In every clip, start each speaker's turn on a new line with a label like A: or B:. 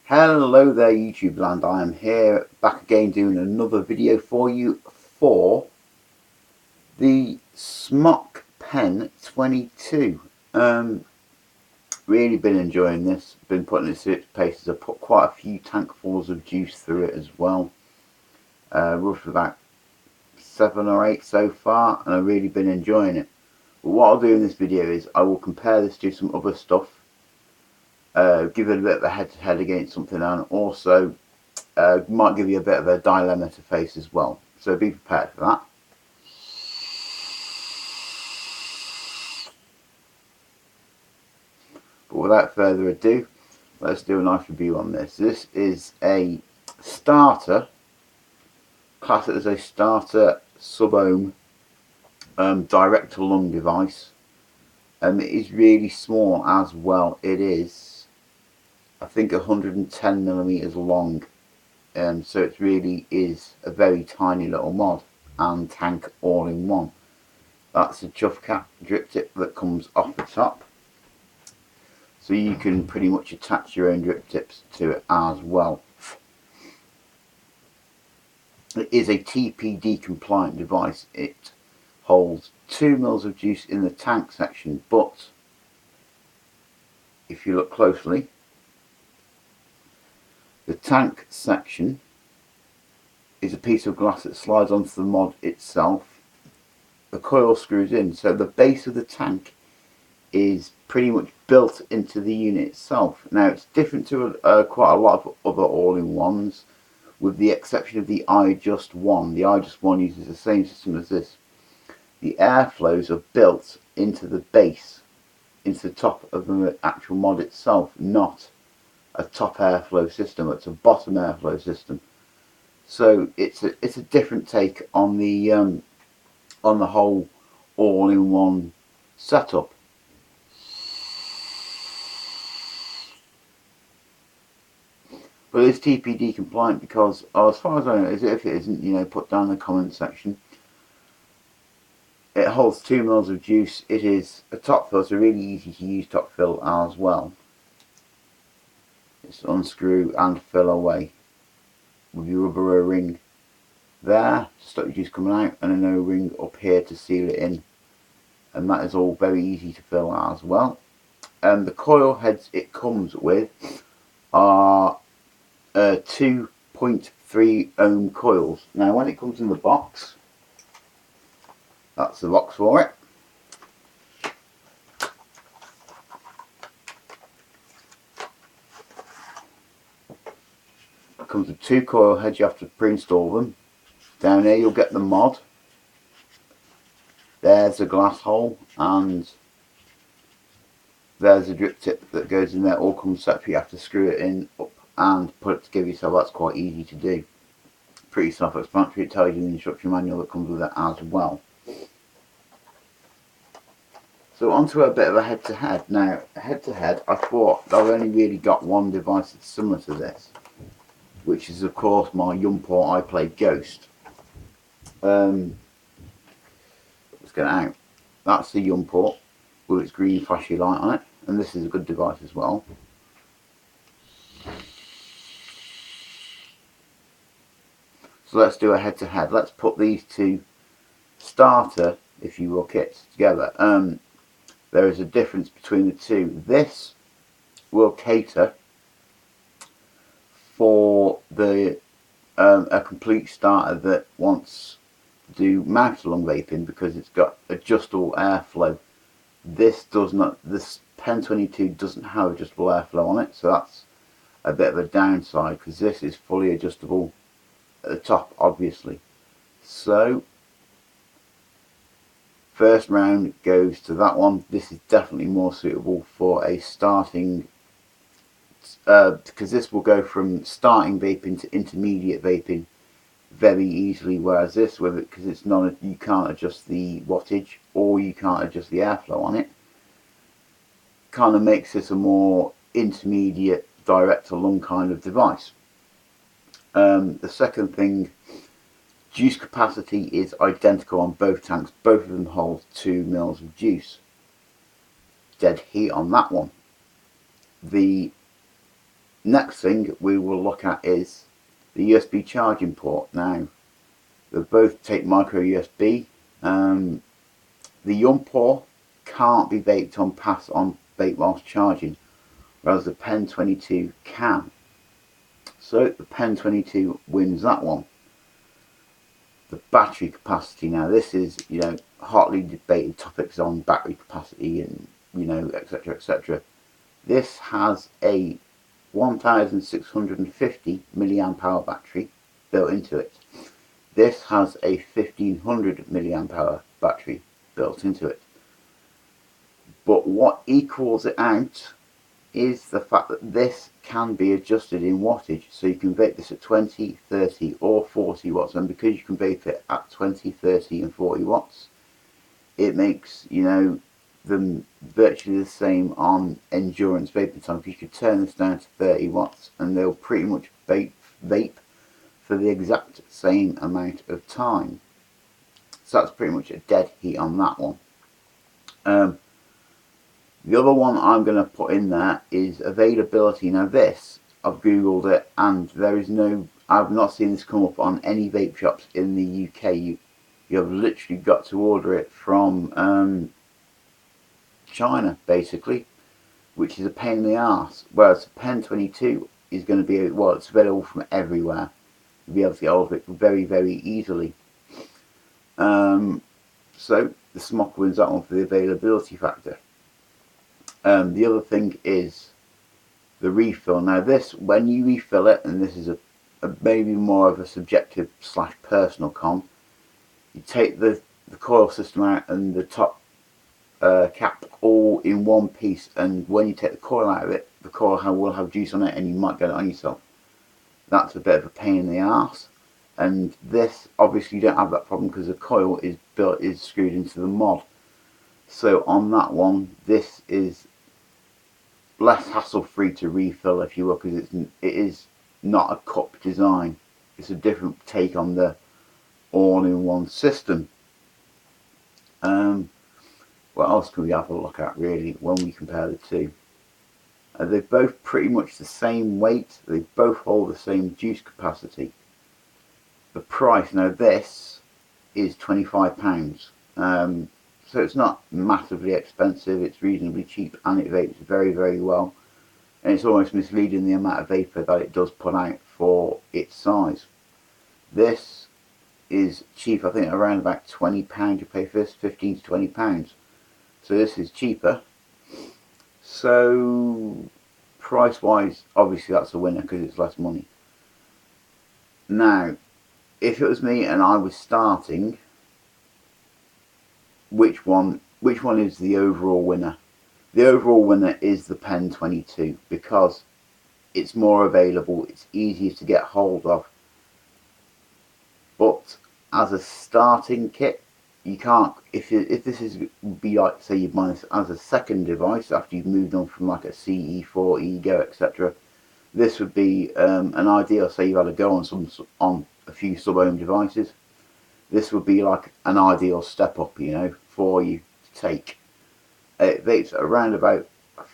A: Hello there YouTube land, I am here back again doing another video for you for the smok pen 22. Really been enjoying this, been putting it through its paces. I put quite a few tankfuls of juice through it as well, roughly about 7 or 8 so far, and I've really been enjoying it. But what I'll do in this video is I will compare this to some other stuff, give it a bit of a head-to-head against something, and also might give you a bit of a dilemma to face as well. So be prepared for that. But without further ado, let's do a nice review on this. This is a starter, class it as a starter sub-ohm direct to lung device. It is really small as well. It is, I think, 110mm long. So it really is a very tiny little mod and tank all in one. That's a chuff cap drip tip that comes off the top, so you can pretty much attach your own drip tips to it as well. It is a TPD compliant device. It holds 2 mils of juice in the tank section, but if you look closely, the tank section is a piece of glass that slides onto the mod itself. The coil screws in, so the base of the tank is pretty much built into the unit itself. Now it's different to quite a lot of other all-in-ones, with the exception of the iJust1. The iJust1 uses the same system as this. The airflows are built into the base, into the top of the actual mod itself, not a top airflow system. It's a bottom airflow system. So it's a different take on the whole all-in-one setup. But it's TPD compliant because, as far as I know, if it isn't, put down in the comment section. It holds 2 mils of juice. It is a top fill, so really easy to use top fill as well. It's unscrew and fill away with your rubber O-ring there to stop your juice coming out, and an O-ring up here to seal it in, and that is all very easy to fill as well. The coil heads it comes with are 2.3 ohm coils. Now when it comes in the box, that's the box for it. It comes with 2 coil heads. You have to pre-install them. Down here you'll get the mod. There's a glass hole, and there's a drip tip that goes in there. All comes separate. You have to screw it in, up, and put it together yourself. That's quite easy to do. Pretty self-explanatory. It tells you in the instruction manual that comes with it as well. So onto a bit of a head-to-head. Now, head-to-head, I thought I've only really got one device that's similar to this, which is of course my Yumport iPlay Ghost. Let's get it out. That's the Yumport with its green flashy light on it, and this is a good device as well. So let's do a head-to-head. Let's put these two starter, if you will, kits together. There is a difference between the two. This will cater for the a complete starter that wants to do mouth-to-lung vaping, because it's got adjustable airflow. This does not. This Pen 22 doesn't have adjustable airflow on it, so that's a bit of a downside, because this is fully adjustable at the top, obviously. So first round goes to that one. This is definitely more suitable for a starting, because this will go from starting vaping to intermediate vaping very easily, whereas this, with it, because it's not, you can't adjust the wattage or you can't adjust the airflow on it, kind of makes this a more intermediate direct to lung kind of device. The second thing, juice capacity is identical on both tanks. Both of them hold 2 mils of juice. Dead heat on that one. The Next thing we will look at is the USB charging port. Now, they both take micro USB. The Yumpor can't be vaped on pass on vape whilst charging, whereas the Pen 22 can. So the Pen 22 wins that one. The battery capacity, now this is, hotly debated topics on battery capacity and, etc, etc. This has a 1650 milliamp hour battery built into it. This has a 1500 milliamp hour battery built into it. But what equals it out is the fact that this can be adjusted in wattage, so you can vape this at 20, 30 or 40 watts, and because you can vape it at 20, 30 and 40 watts, it makes them virtually the same on endurance vaping time. You could turn this down to 30 watts and they'll pretty much vape for the exact same amount of time. So that's pretty much a dead heat on that one. The other one I'm going to put in there is availability. Now this, I've googled it and I've not seen this come up on any vape shops in the UK. You have literally got to order it from China basically, which is a pain in the arse. Whereas the Pen 22 is going to be, it's available from everywhere. You'll be able to get hold of it very, very easily. So the smok wins that one for the availability factor. The other thing is the refill. Now this, when you refill it, and this is a maybe more of a subjective / personal con, you take the coil system out and the top cap all in one piece, and when you take the coil out of it, the coil will have juice on it and you might get it on yourself. That's a bit of a pain in the arse. And this, obviously you don't have that problem because the coil is screwed into the mod. So on that one, this is less hassle free to refill, if you will, because it is not a cup design. It's a different take on the all-in-one system. What else can we have a look at really when we compare the two? They're both pretty much the same weight. They both hold the same juice capacity. The price, now this is £25. So it's not massively expensive, it's reasonably cheap, and it vapes very, very well. And it's almost misleading the amount of vapour that it does put out for its size. This is cheap, I think around about £20 you pay for this, £15 to £20. So this is cheaper. So price wise, obviously that's a winner because it's less money. Now, if it was me and I was starting, which one is the overall winner? The overall winner is the Pen 22 because it's more available, it's easier to get hold of. But as a starting kit, you can't, if this is be like, say you buy this as a second device after you've moved on from like a CE4, Ego, etc. This would be an ideal, say you've had a go on a few sub-ohm devices. This would be like an ideal step up, for you to take. It vapes at around about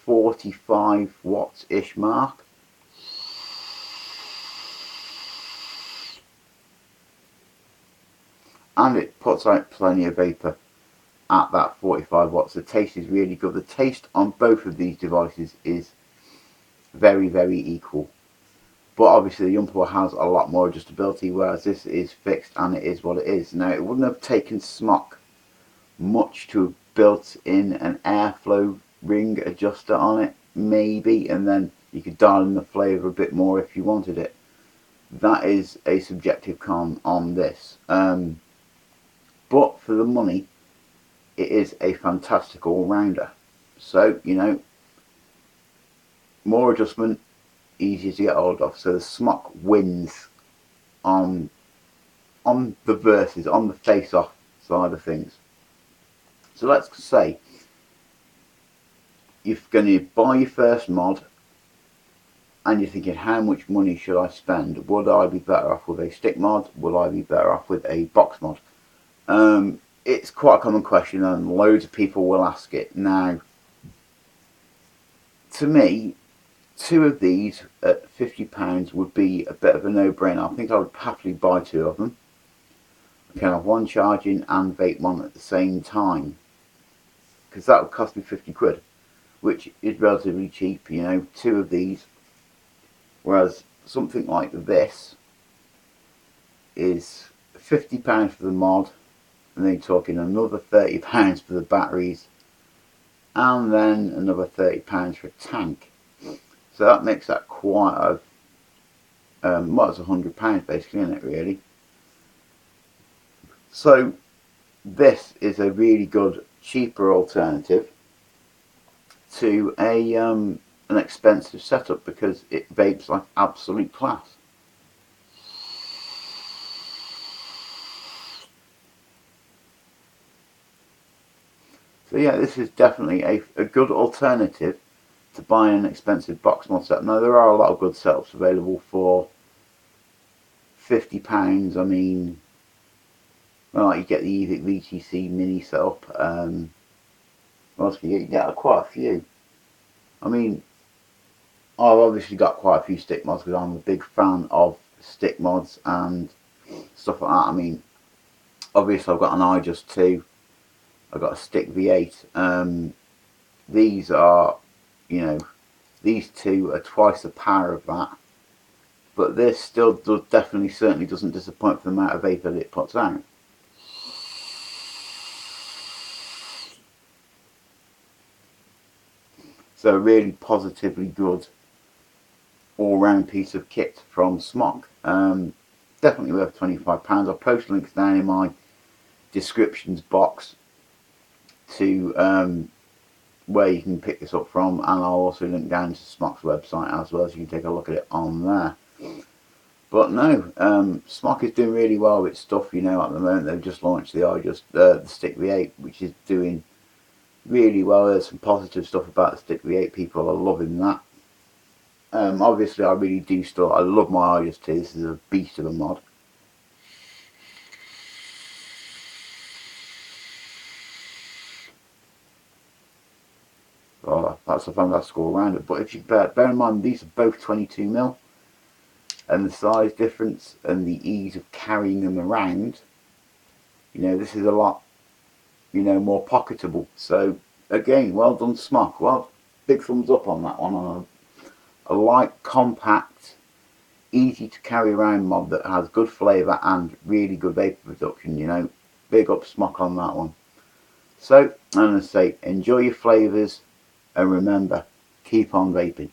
A: 45 watts ish mark. And it puts out plenty of vapour at that 45 watts. The taste is really good. The taste on both of these devices is very, very equal. But obviously the Yumpor has a lot more adjustability, whereas this is fixed and it is what it is. Now it wouldn't have taken smok much to have built in an airflow ring adjuster on it, maybe, and then you could dial in the flavour a bit more if you wanted it. That is a subjective con on this. But for the money, it is a fantastic all-rounder. So, more adjustment, easier to get hold of. So the smok wins on the versus, on the face-off side of things. So let's say you're going to buy your first mod and you're thinking, how much money should I spend? Would I be better off with a stick mod? Would I be better off with a box mod? It's quite a common question and loads of people will ask it. Now, to me, two of these at £50 would be a bit of a no-brainer. I think I would happily buy two of them. I can have one charging and vape one at the same time, because that would cost me 50 quid, which is relatively cheap, you know, two of these. Whereas something like this is £50 for the mod, and then you're talking another £30 for the batteries, and then another £30 for a tank. So that makes that quite a well, it's £100 basically, isn't it, really? So this is a really good, cheaper alternative to a an expensive setup, because it vapes like absolute class. So yeah, this is definitely a good alternative to buying an expensive box mod setup. Now there are a lot of good setups available for £50. I mean, well, like you get the Evic VTC mini setup. What else can you get? You get quite a few. I mean, I've obviously got quite a few stick mods because I'm a big fan of stick mods and stuff like that. I mean, obviously I've got an iJust 2. I've got a stick V8. These are, you know, these two are twice the power of that. But this still does, certainly doesn't disappoint for the amount of vapour that it puts out. So a really positively good all-round piece of kit from smok. Definitely worth £25. I'll post links down in my descriptions box to where you can pick this up from, and I'll also link down to smok's website as well, so you can take a look at it on there. But no, smok is doing really well with stuff, you know. At the moment they've just launched the Stick V8, which is doing really well. There's some positive stuff about the Stick V8. People are loving that. Obviously I really do still, I love my iJust 2. This is a beast of a mod. Oh, that's a fantastic all rounder. But if you bear in mind, these are both 22mm, and the size difference and the ease of carrying them around, you know, this is a lot, you know, more pocketable. So again, well done smok. Well, big thumbs up on that one. On a light, compact, easy to carry around mod that has good flavour and really good vapour production, you know. Big up smok on that one. So I'm going to say, enjoy your flavours, and remember, keep on vaping.